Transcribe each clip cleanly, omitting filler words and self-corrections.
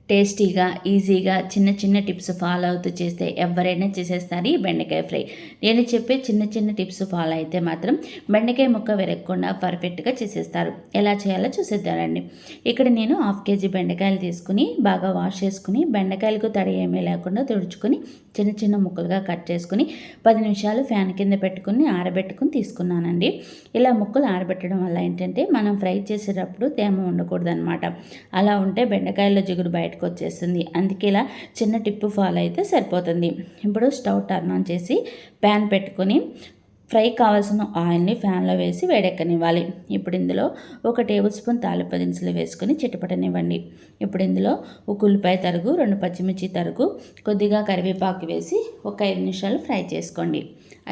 టేస్టీగా ఈజీగా చిన్న చిన్న టిప్స్ ఫాలో అవుతూ చేస్తే ఎవరైనా చేసేస్తారు ఈ బెండకాయ ఫ్రై. నేను చెప్పే చిన్న చిన్న టిప్స్ ఫాలో అయితే మాత్రం బెండకాయ ముక్క విరగకుండా పర్ఫెక్ట్గా చేసేస్తారు. ఎలా చేయాలో చూసేద్దానండి. ఇక్కడ నేను 1/2 kg బెండకాయలు తీసుకుని బాగా వాష్ చేసుకుని బెండకాయలకు తడి ఏమీ లేకుండా తుడుచుకొని చిన్న చిన్న ముక్కలుగా కట్ చేసుకుని 10 నిమిషాలు ఫ్యాన్ కింద పెట్టుకుని ఆరబెట్టుకుని తీసుకున్నానండి. ఇలా ముక్కలు ఆరబెట్టడం వల్ల ఏంటంటే మనం ఫ్రై చేసేటప్పుడు తేమ ఉండకూడదు అనమాట. అలా ఉంటే బెండకాయల్లో జిగురు బయటకు వచ్చేస్తుంది. అందుకే ఇలా చిన్న టిప్పు ఫాలో అయితే సరిపోతుంది. ఇప్పుడు స్టవ్ టర్న్ ఆన్ చేసి ప్యాన్ పెట్టుకొని ఫ్రై కావాల్సిన ఆయిల్ని ఫ్యాన్లో వేసి వేడెక్కనివ్వాలి. ఇప్పుడు ఇందులో 1 టేబుల్ స్పూన్ తాలింపు దినుసులు వేసుకొని చిటపటనివ్వండి. ఇప్పుడు ఇందులో ఒక ఉల్లిపాయ తరుగు, 2 పచ్చిమిర్చి తరుగు, కొద్దిగా కరివేపాకు వేసి ఒక 5 నిమిషాలు ఫ్రై చేసుకోండి.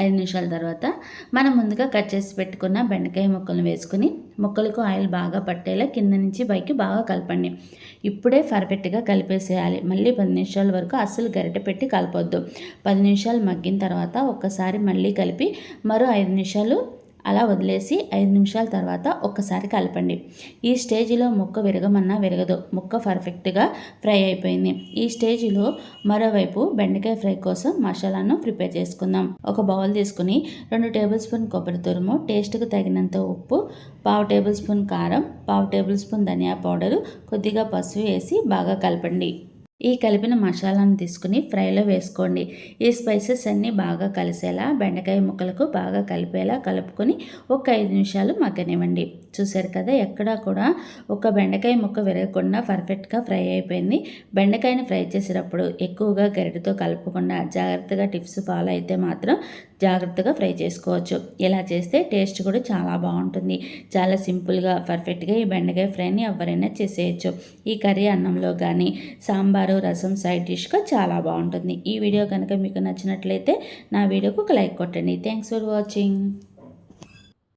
5 నిమిషాల తర్వాత మనం ముందుగా కట్ చేసి పెట్టుకున్న బెండకాయ ముక్కలను వేసుకుని ముక్కలకు ఆయిల్ బాగా పట్టేలా కింద నుంచి పైకి బాగా కలపండి. ఇప్పుడే పర్ఫెక్ట్గా కలిపేసేయాలి. మళ్ళీ 10 నిమిషాల వరకు అస్సలు గరిటె పెట్టి కలపొద్దు. 10 నిమిషాలు మగ్గిన తర్వాత ఒక్కసారి మళ్ళీ కలిపి మరో 5 నిమిషాలు అలా వదిలేసి 5 నిమిషాల తర్వాత ఒక్కసారి కలపండి. ఈ స్టేజ్లో ముక్క విరగమన్నా విరగదు. ముక్క పర్ఫెక్ట్గా ఫ్రై అయిపోయింది. ఈ స్టేజ్లో మరోవైపు బెండకాయ ఫ్రై కోసం మసాలాను ప్రిపేర్ చేసుకుందాం. ఒక బౌల్ తీసుకుని 2 టేబుల్ స్పూన్ కొబ్బరి తురుము, టేస్ట్కి తగినంత ఉప్పు, 1/2 టేబుల్ స్పూన్ కారం, 1/2 టేబుల్ స్పూన్ ధనియా పౌడరు, కొద్దిగా పసుపు వేసి బాగా కలపండి. ఈ కలిపిన మసాలాను తీసుకుని ఫ్రైలో వేసుకోండి. ఈ స్పైసెస్ అన్నీ బాగా కలిసేలా బెండకాయ ముక్కలకు బాగా కలిపేలా కలుపుకొని ఒక 5 నిమిషాలు మగ్గనివ్వండి. చూసారు కదా, ఎక్కడా కూడా ఒక బెండకాయ ముక్క విరగకుండా పర్ఫెక్ట్గా ఫ్రై అయిపోయింది. బెండకాయని ఫ్రై చేసేటప్పుడు ఎక్కువగా గరిటెతో కలపకుండా జాగ్రత్తగా టిప్స్ ఫాలో అయితే మాత్రం జాగ్రత్తగా ఫ్రై చేసుకోవచ్చు. ఇలా చేస్తే టేస్ట్ కూడా చాలా బాగుంటుంది. చాలా సింపుల్గా పర్ఫెక్ట్గా ఈ బెండకాయ ఫ్రైని ఎవరైనా చేసేయచ్చు. ఈ కర్రీ అన్నంలో కానీ సాంబారు, రసం సైడ్ డిష్గా చాలా బాగుంటుంది. ఈ వీడియో కనుక మీకు నచ్చినట్లయితే నా వీడియోకి ఒక లైక్ కొట్టండి. Thanks for watching.